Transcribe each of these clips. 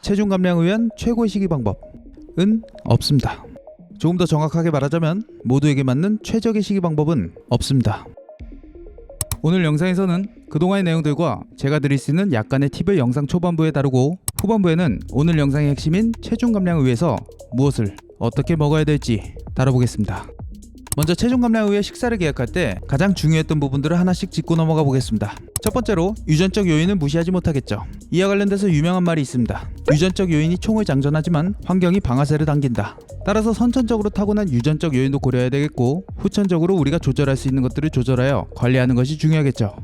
체중 감량을 위한 최고의 식이 방법은 없습니다. 조금 더 정확하게 말하자면 모두에게 맞는 최적의 식이 방법은 없습니다. 오늘 영상에서는 그동안의 내용들과 제가 드릴 수 있는 약간의 팁을 영상 초반부에 다루고 후반부에는 오늘 영상의 핵심인 체중 감량을 위해서 무엇을 어떻게 먹어야 될지 다뤄보겠습니다. 먼저 체중 감량을 위해 식사를 계획할 때 가장 중요했던 부분들을 하나씩 짚고 넘어가 보겠습니다. 첫 번째로 유전적 요인은 무시하지 못하겠죠. 이와 관련돼서 유명한 말이 있습니다. 유전적 요인이 총을 장전하지만 환경이 방아쇠를 당긴다. 따라서 선천적으로 타고난 유전적 요인도 고려해야 되겠고, 후천적으로 우리가 조절할 수 있는 것들을 조절하여 관리하는 것이 중요하겠죠.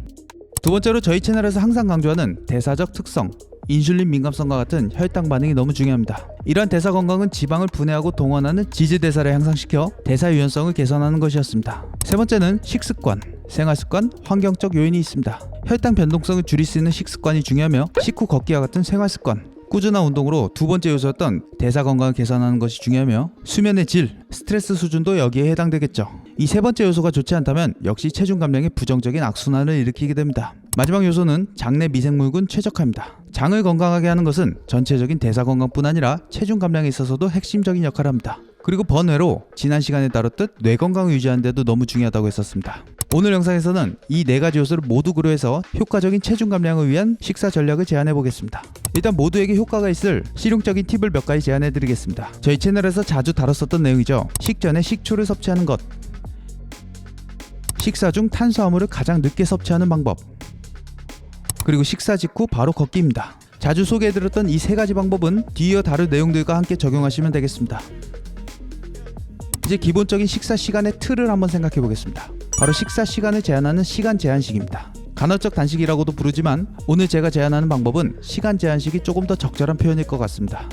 두 번째로 저희 채널에서 항상 강조하는 대사적 특성, 인슐린 민감성과 같은 혈당 반응이 너무 중요합니다. 이러한 대사 건강은 지방을 분해하고 동원하는 지지대사를 향상시켜 대사 유연성을 개선하는 것이었습니다. 세 번째는 식습관, 생활습관, 환경적 요인이 있습니다. 혈당 변동성을 줄일 수 있는 식습관이 중요하며 식후 걷기와 같은 생활습관, 꾸준한 운동으로 두 번째 요소였던 대사 건강을 개선하는 것이 중요하며 수면의 질, 스트레스 수준도 여기에 해당되겠죠. 이 세 번째 요소가 좋지 않다면 역시 체중 감량에 부정적인 악순환을 일으키게 됩니다. 마지막 요소는 장내 미생물군 최적화입니다. 장을 건강하게 하는 것은 전체적인 대사 건강뿐 아니라 체중 감량에 있어서도 핵심적인 역할을 합니다. 그리고 번외로 지난 시간에 다뤘듯 뇌 건강을 유지하는 데도 너무 중요하다고 했었습니다. 오늘 영상에서는 이 네 가지 요소를 모두 고려해서 효과적인 체중 감량을 위한 식사 전략을 제안해 보겠습니다. 일단 모두에게 효과가 있을 실용적인 팁을 몇 가지 제안해 드리겠습니다. 저희 채널에서 자주 다뤘었던 내용이죠. 식전에 식초를 섭취하는 것, 식사 중 탄수화물을 가장 늦게 섭취하는 방법, 그리고 식사 직후 바로 걷기입니다. 자주 소개해드렸던 이 세 가지 방법은 뒤이어 다룰 내용들과 함께 적용하시면 되겠습니다. 이제 기본적인 식사 시간의 틀을 한번 생각해 보겠습니다. 바로 식사 시간을 제한하는 시간 제한식입니다. 간헐적 단식이라고도 부르지만 오늘 제가 제안하는 방법은 시간 제한식이 조금 더 적절한 표현일 것 같습니다.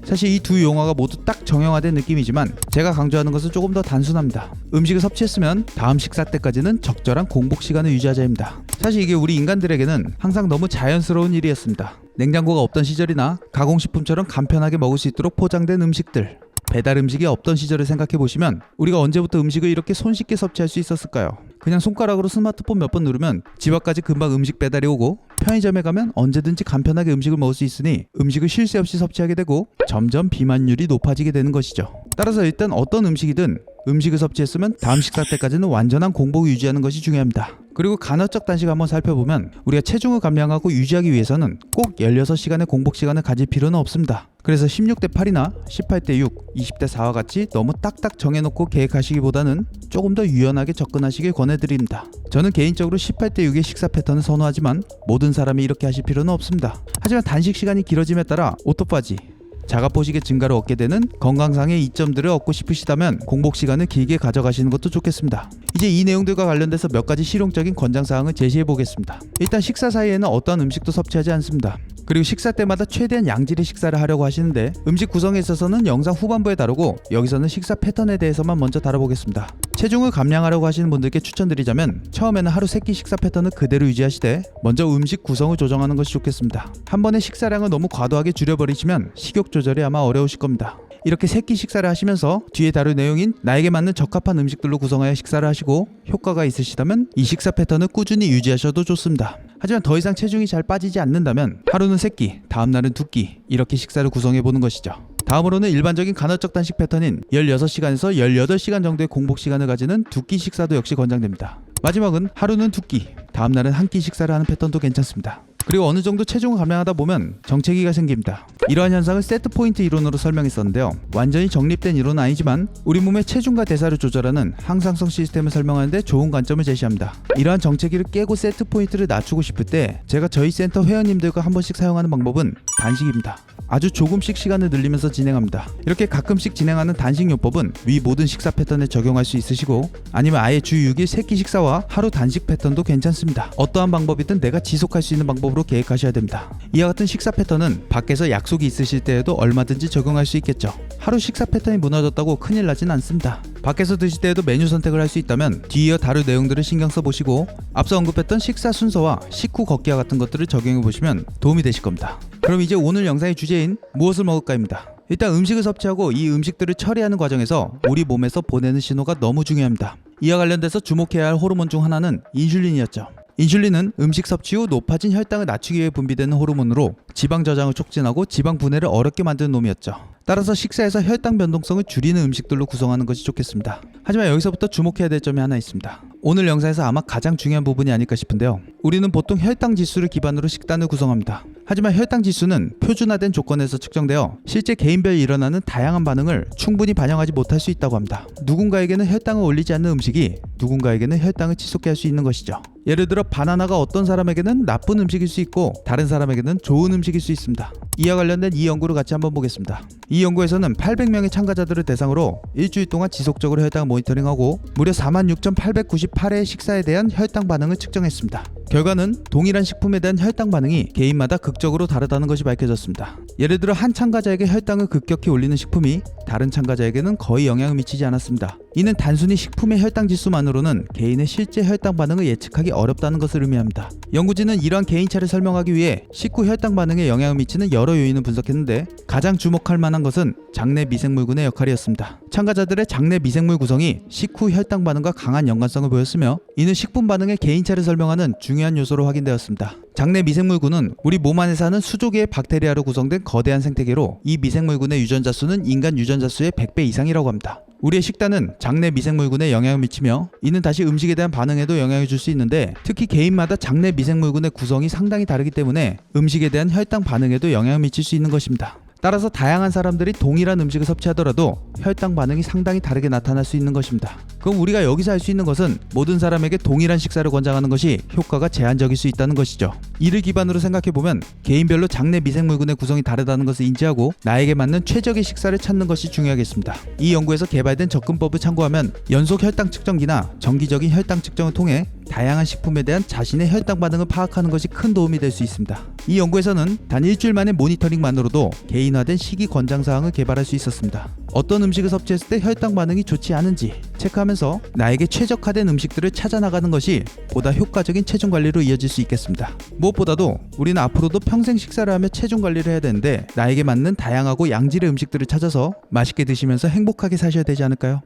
사실 이 두 용어가 모두 딱 정형화된 느낌이지만 제가 강조하는 것은 조금 더 단순합니다. 음식을 섭취했으면 다음 식사 때까지는 적절한 공복 시간을 유지하자입니다. 사실 이게 우리 인간들에게는 항상 너무 자연스러운 일이었습니다. 냉장고가 없던 시절이나 가공식품처럼 간편하게 먹을 수 있도록 포장된 음식들, 배달 음식이 없던 시절을 생각해보시면 우리가 언제부터 음식을 이렇게 손쉽게 섭취할 수 있었을까요? 그냥 손가락으로 스마트폰 몇 번 누르면 집 앞까지 금방 음식 배달이 오고, 편의점에 가면 언제든지 간편하게 음식을 먹을 수 있으니 음식을 쉴 새 없이 섭취하게 되고 점점 비만율이 높아지게 되는 것이죠. 따라서 일단 어떤 음식이든 음식을 섭취했으면 다음 식사 때까지는 완전한 공복을 유지하는 것이 중요합니다. 그리고 간헐적 단식 한번 살펴보면 우리가 체중을 감량하고 유지하기 위해서는 꼭 16시간의 공복 시간을 가질 필요는 없습니다. 그래서 16대 8이나 18대 6, 20대 4와 같이 너무 딱딱 정해놓고 계획하시기보다는 조금 더 유연하게 접근하시길 권해드립니다. 저는 개인적으로 18대 6의 식사 패턴을 선호하지만 모든 사람이 이렇게 하실 필요는 없습니다. 하지만 단식 시간이 길어짐에 따라 오토파지, 자가포식의 증가를 얻게 되는 건강상의 이점들을 얻고 싶으시다면 공복 시간을 길게 가져가시는 것도 좋겠습니다. 이제 이 내용들과 관련돼서 몇 가지 실용적인 권장사항을 제시해 보겠습니다. 일단 식사 사이에는 어떠한 음식도 섭취하지 않습니다. 그리고 식사 때마다 최대한 양질의 식사를 하려고 하시는데 음식 구성에 있어서는 영상 후반부에 다루고 여기서는 식사 패턴에 대해서만 먼저 다뤄보겠습니다. 체중을 감량하려고 하시는 분들께 추천드리자면 처음에는 하루 3끼 식사 패턴을 그대로 유지하시되 먼저 음식 구성을 조정하는 것이 좋겠습니다. 한 번에 식사량을 너무 과도하게 줄여버리시면 식욕 조절이 아마 어려우실 겁니다. 이렇게 3끼 식사를 하시면서 뒤에 다룰 내용인 나에게 맞는 적합한 음식들로 구성하여 식사를 하시고 효과가 있으시다면 이 식사 패턴을 꾸준히 유지하셔도 좋습니다. 하지만 더 이상 체중이 잘 빠지지 않는다면 하루는 3끼, 다음날은 2끼 이렇게 식사를 구성해보는 것이죠. 다음으로는 일반적인 간헐적 단식 패턴인 16시간에서 18시간 정도의 공복 시간을 가지는 2끼 식사도 역시 권장됩니다. 마지막은 하루는 2끼, 다음날은 1끼 식사를 하는 패턴도 괜찮습니다. 그리고 어느 정도 체중을 감량하다 보면 정체기가 생깁니다. 이러한 현상을 세트 포인트 이론으로 설명했었는데요. 완전히 정립된 이론은 아니지만 우리 몸의 체중과 대사를 조절하는 항상성 시스템을 설명하는데 좋은 관점을 제시합니다. 이러한 정체기를 깨고 세트 포인트를 낮추고 싶을 때 제가 저희 센터 회원님들과 한 번씩 사용하는 방법은 단식입니다. 아주 조금씩 시간을 늘리면서 진행합니다. 이렇게 가끔씩 진행하는 단식요법은 위 모든 식사 패턴에 적용할 수 있으시고 아니면 아예 주 6일 3끼 식사와 하루 단식 패턴도 괜찮습니다. 어떠한 방법이든 내가 지속할 수 있는 방법으로 계획하셔야 됩니다. 이와 같은 식사 패턴은 밖에서 약속이 있으실 때에도 얼마든지 적용할 수 있겠죠. 하루 식사 패턴이 무너졌다고 큰일 나진 않습니다. 밖에서 드실 때에도 메뉴 선택을 할 수 있다면 뒤이어 다룰 내용들을 신경 써보시고 앞서 언급했던 식사 순서와 식후 걷기와 같은 것들을 적용해보시면 도움이 되실 겁니다. 그럼 이제 오늘 영상의 주제인 무엇을 먹을까입니다. 일단 음식을 섭취하고 이 음식들을 처리하는 과정에서 우리 몸에서 보내는 신호가 너무 중요합니다. 이와 관련돼서 주목해야 할 호르몬 중 하나는 인슐린이었죠. 인슐린은 음식 섭취 후 높아진 혈당을 낮추기 위해 분비되는 호르몬으로 지방 저장을 촉진하고 지방 분해를 어렵게 만드는 놈이었죠. 따라서 식사에서 혈당 변동성을 줄이는 음식들로 구성하는 것이 좋겠습니다. 하지만 여기서부터 주목해야 될 점이 하나 있습니다. 오늘 영상에서 아마 가장 중요한 부분이 아닐까 싶은데요. 우리는 보통 혈당 지수를 기반으로 식단을 구성합니다. 하지만 혈당 지수는 표준화된 조건에서 측정되어 실제 개인별 일어나는 다양한 반응을 충분히 반영하지 못할 수 있다고 합니다. 누군가에게는 혈당을 올리지 않는 음식이 누군가에게는 혈당을 치솟게 할 수 있는 것이죠. 예를 들어 바나나가 어떤 사람에게는 나쁜 음식일 수 있고 다른 사람에게는 좋은 음식일 수 있습니다. 이와 관련된 이 연구를 같이 한번 보겠습니다. 이 연구에서는 800명의 참가자들을 대상으로 일주일 동안 지속적으로 혈당을 모니터링하고 무려 46,898회의 식사에 대한 혈당 반응을 측정했습니다. 결과는 동일한 식품에 대한 혈당 반응이 개인마다 극적으로 다르다는 것이 밝혀졌습니다. 예를 들어 한 참가자에게 혈당을 급격히 올리는 식품이 다른 참가자에게는 거의 영향을 미치지 않았습니다. 이는 단순히 식품의 혈당 지수만으로는 개인의 실제 혈당 반응을 예측하기 어렵다는 것을 의미합니다. 연구진은 이러한 개인차를 설명하기 위해 식후 혈당 반응에 영향을 미치는 여러 요인을 분석했는데 가장 주목할 만한 것은 장내 미생물군의 역할이었습니다. 참가자들의 장내 미생물 구성이 식후 혈당 반응과 강한 연관성을 보였으며 이는 식품 반응의 개인차를 설명하는 중요한 요소로 확인되었습니다. 장내 미생물군은 우리 몸 안에 사는 수조 개의 박테리아로 구성된 거대한 생태계로 이 미생물군의 유전자 수는 인간 유전자 수의 100배 이상이라고 합니다. 우리의 식단은 장내 미생물군에 영향을 미치며 이는 다시 음식에 대한 반응에도 영향을 줄 수 있는데 특히 개인마다 장내 미생물군의 구성이 상당히 다르기 때문에 음식에 대한 혈당 반응에도 영향을 미칠 수 있는 것입니다. 따라서 다양한 사람들이 동일한 음식을 섭취하더라도 혈당 반응이 상당히 다르게 나타날 수 있는 것입니다. 그럼 우리가 여기서 할 수 있는 것은 모든 사람에게 동일한 식사를 권장하는 것이 효과가 제한적일 수 있다는 것이죠. 이를 기반으로 생각해보면 개인별로 장내 미생물군의 구성이 다르다는 것을 인지하고 나에게 맞는 최적의 식사를 찾는 것이 중요하겠습니다. 이 연구에서 개발된 접근법을 참고하면 연속 혈당 측정기나 정기적인 혈당 측정을 통해 다양한 식품에 대한 자신의 혈당 반응을 파악하는 것이 큰 도움이 될 수 있습니다. 이 연구에서는 단 일주일 만의 모니터링만으로도 개인화된 식이 권장사항을 개발할 수 있었습니다. 어떤 음식을 섭취했을 때 혈당 반응이 좋지 않은지 체크하면서 나에게 최적화된 음식들을 찾아 나가는 것이 보다 효과적인 체중 관리로 이어질 수 있겠습니다. 무엇보다도 우리는 앞으로도 평생 식사를 하며 체중 관리를 해야 되는데 나에게 맞는 다양하고 양질의 음식들을 찾아서 맛있게 드시면서 행복하게 사셔야 되지 않을까요?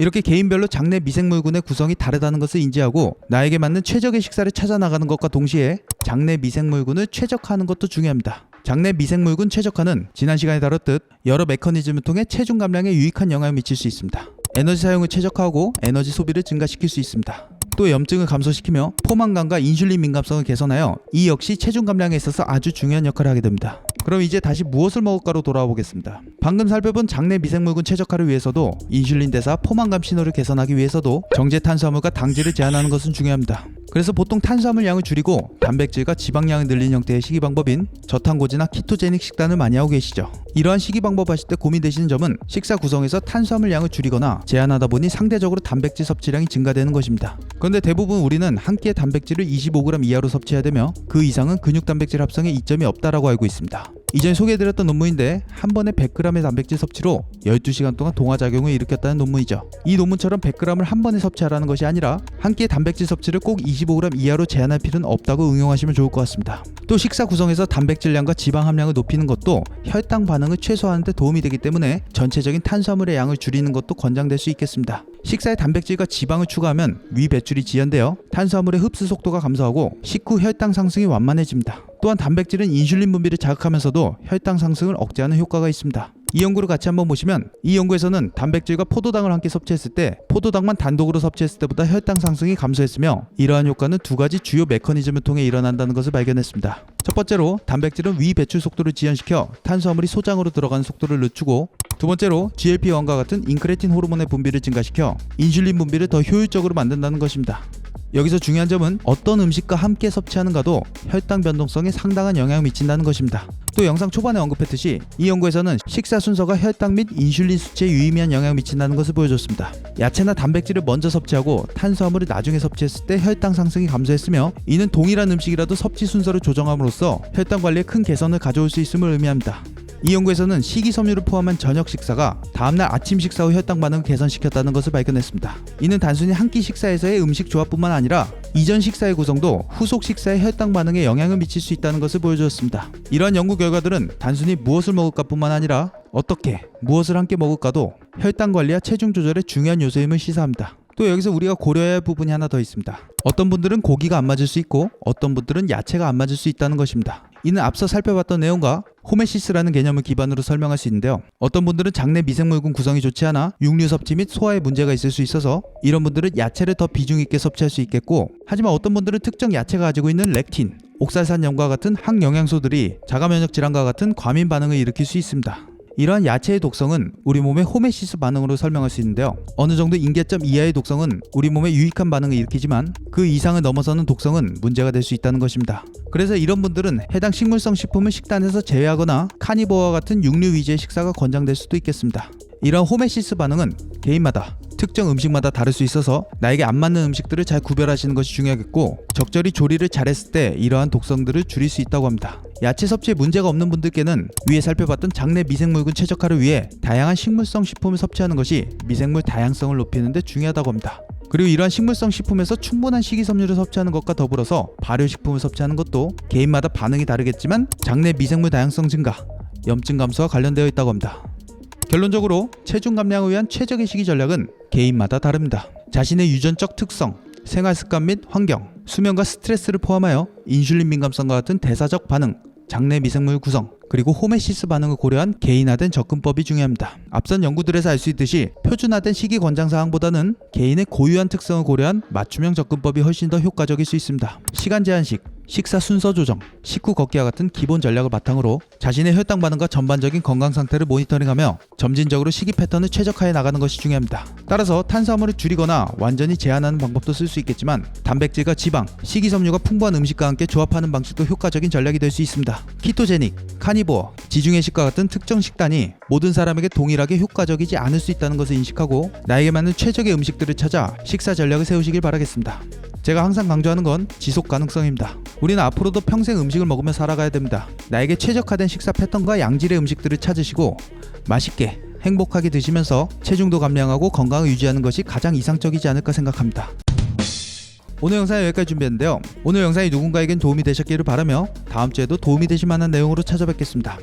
이렇게 개인별로 장내 미생물군의 구성이 다르다는 것을 인지하고 나에게 맞는 최적의 식사를 찾아 나가는 것과 동시에 장내 미생물군을 최적화하는 것도 중요합니다. 장내 미생물군 최적화는 지난 시간에 다뤘듯 여러 메커니즘을 통해 체중 감량에 유익한 영향을 미칠 수 있습니다. 에너지 사용을 최적화하고 에너지 소비를 증가시킬 수 있습니다. 또 염증을 감소시키며 포만감과 인슐린 민감성을 개선하여 이 역시 체중 감량에 있어서 아주 중요한 역할을 하게 됩니다. 그럼 이제 다시 무엇을 먹을까로 돌아와 보겠습니다. 방금 살펴본 장내 미생물군 최적화를 위해서도 인슐린 대사 포만감 신호를 개선하기 위해서도 정제 탄수화물과 당질을 제한하는 것은 중요합니다. 그래서 보통 탄수화물 양을 줄이고 단백질과 지방량을 늘린 형태의 식이 방법인 저탄고지나 키토제닉 식단을 많이 하고 계시죠. 이러한 식이 방법 하실 때 고민되시는 점은 식사 구성에서 탄수화물 양을 줄이거나 제한하다 보니 상대적으로 단백질 섭취량이 증가되는 것입니다. 그런데 대부분 우리는 한 끼의 단백질을 25g 이하로 섭취해야 되며 그 이상은 근육 단백질 합성에 이점이 없다라고 알고 있습니다. 이전에 소개해드렸던 논문인데 한 번에 100g의 단백질 섭취로 12시간 동안 동화작용을 일으켰다는 논문이죠. 이 논문처럼 100g을 한 번에 섭취하라는 것이 아니라 한 끼의 단백질 섭취를 꼭 25g 이하로 제한할 필요는 없다고 응용하시면 좋을 것 같습니다. 또 식사 구성에서 단백질량과 지방 함량을 높이는 것도 혈당 반응을 최소화하는 데 도움이 되기 때문에 전체적인 탄수화물의 양을 줄이는 것도 권장될 수 있겠습니다. 식사에 단백질과 지방을 추가하면 위 배출이 지연되어 탄수화물의 흡수 속도가 감소하고 식후 혈당 상승이 완만해집니다. 또한 단백질은 인슐린 분비를 자극하면서도 혈당 상승을 억제하는 효과가 있습니다. 이 연구를 같이 한번 보시면 이 연구에서는 단백질과 포도당을 함께 섭취했을 때 포도당만 단독으로 섭취했을 때보다 혈당 상승이 감소했으며 이러한 효과는 두 가지 주요 메커니즘을 통해 일어난다는 것을 발견했습니다. 첫 번째로 단백질은 위 배출 속도를 지연시켜 탄수화물이 소장으로 들어가는 속도를 늦추고 두 번째로 GLP-1과 같은 인크레틴 호르몬의 분비를 증가시켜 인슐린 분비를 더 효율적으로 만든다는 것입니다. 여기서 중요한 점은 어떤 음식과 함께 섭취하는가도 혈당 변동성에 상당한 영향을 미친다는 것입니다. 또 영상 초반에 언급했듯이 이 연구에서는 식사 순서가 혈당 및 인슐린 수치에 유의미한 영향을 미친다는 것을 보여줬습니다. 야채나 단백질을 먼저 섭취하고 탄수화물을 나중에 섭취했을 때 혈당 상승이 감소했으며 이는 동일한 음식이라도 섭취 순서를 조정함으로써 혈당 관리에 큰 개선을 가져올 수 있음을 의미합니다. 이 연구에서는 식이섬유를 포함한 저녁 식사가 다음날 아침 식사 후 혈당 반응을 개선시켰다는 것을 발견했습니다. 이는 단순히 한 끼 식사에서의 음식 조합뿐만 아니라 이전 식사의 구성도 후속 식사의 혈당 반응에 영향을 미칠 수 있다는 것을 보여주었습니다. 이러한 연구 결과들은 단순히 무엇을 먹을까 뿐만 아니라 어떻게, 무엇을 함께 먹을까도 혈당 관리와 체중 조절의 중요한 요소임을 시사합니다. 또 여기서 우리가 고려해야 할 부분이 하나 더 있습니다. 어떤 분들은 고기가 안 맞을 수 있고 어떤 분들은 야채가 안 맞을 수 있다는 것입니다. 이는 앞서 살펴봤던 내용과 호메시스라는 개념을 기반으로 설명할 수 있는데요. 어떤 분들은 장내 미생물군 구성이 좋지 않아 육류 섭취 및 소화에 문제가 있을 수 있어서 이런 분들은 야채를 더 비중 있게 섭취할 수 있겠고, 하지만 어떤 분들은 특정 야채가 가지고 있는 렉틴, 옥살산염과 같은 항영양소들이 자가면역 질환과 같은 과민 반응을 일으킬 수 있습니다. 이러한 야채의 독성은 우리 몸의 호메시스 반응으로 설명할 수 있는데요. 어느 정도 임계점 이하의 독성은 우리 몸에 유익한 반응을 일으키지만 그 이상을 넘어서는 독성은 문제가 될 수 있다는 것입니다. 그래서 이런 분들은 해당 식물성 식품을 식단에서 제외하거나 카니보어와 같은 육류 위주의 식사가 권장될 수도 있겠습니다. 이런 호메시스 반응은 개인마다 특정 음식마다 다를 수 있어서 나에게 안 맞는 음식들을 잘 구별하시는 것이 중요하겠고, 적절히 조리를 잘했을 때 이러한 독성들을 줄일 수 있다고 합니다. 야채 섭취에 문제가 없는 분들께는 위에 살펴봤던 장내 미생물군 최적화를 위해 다양한 식물성 식품을 섭취하는 것이 미생물 다양성을 높이는 데 중요하다고 합니다. 그리고 이러한 식물성 식품에서 충분한 식이섬유를 섭취하는 것과 더불어서 발효식품을 섭취하는 것도 개인마다 반응이 다르겠지만 장내 미생물 다양성 증가, 염증 감소와 관련되어 있다고 합니다. 결론적으로 체중 감량을 위한 최적의 식이 전략은 개인마다 다릅니다. 자신의 유전적 특성, 생활습관 및 환경, 수면과 스트레스를 포함하여 인슐린 민감성과 같은 대사적 반응, 장내 미생물 구성, 그리고 호메시스 반응을 고려한 개인화된 접근법이 중요합니다. 앞선 연구들에서 알 수 있듯이 표준화된 식이 권장사항보다는 개인의 고유한 특성을 고려한 맞춤형 접근법이 훨씬 더 효과적일 수 있습니다. 시간 제한식, 식사 순서 조정, 식후 걷기와 같은 기본 전략을 바탕으로 자신의 혈당 반응과 전반적인 건강 상태를 모니터링하며 점진적으로 식이 패턴을 최적화해 나가는 것이 중요합니다. 따라서 탄수화물을 줄이거나 완전히 제한하는 방법도 쓸 수 있겠지만 단백질과 지방, 식이섬유가 풍부한 음식과 함께 조합하는 방식도 효과적인 전략이 될 수 있습니다. 키토제닉, 카니보어, 지중해식과 같은 특정 식단이 모든 사람에게 동일하게 효과적이지 않을 수 있다는 것을 인식하고 나에게 맞는 최적의 음식들을 찾아 식사 전략을 세우시길 바라겠습니다. 제가 항상 강조하는 건 지속 가능성입니다. 우리는 앞으로도 평생 음식을 먹으며 살아가야 됩니다. 나에게 최적화된 식사 패턴과 양질의 음식들을 찾으시고 맛있게 행복하게 드시면서 체중도 감량하고 건강을 유지하는 것이 가장 이상적이지 않을까 생각합니다. 오늘 영상은 여기까지 준비했는데요. 오늘 영상이 누군가에겐 도움이 되셨기를 바라며 다음 주에도 도움이 되실 만한 내용으로 찾아뵙겠습니다.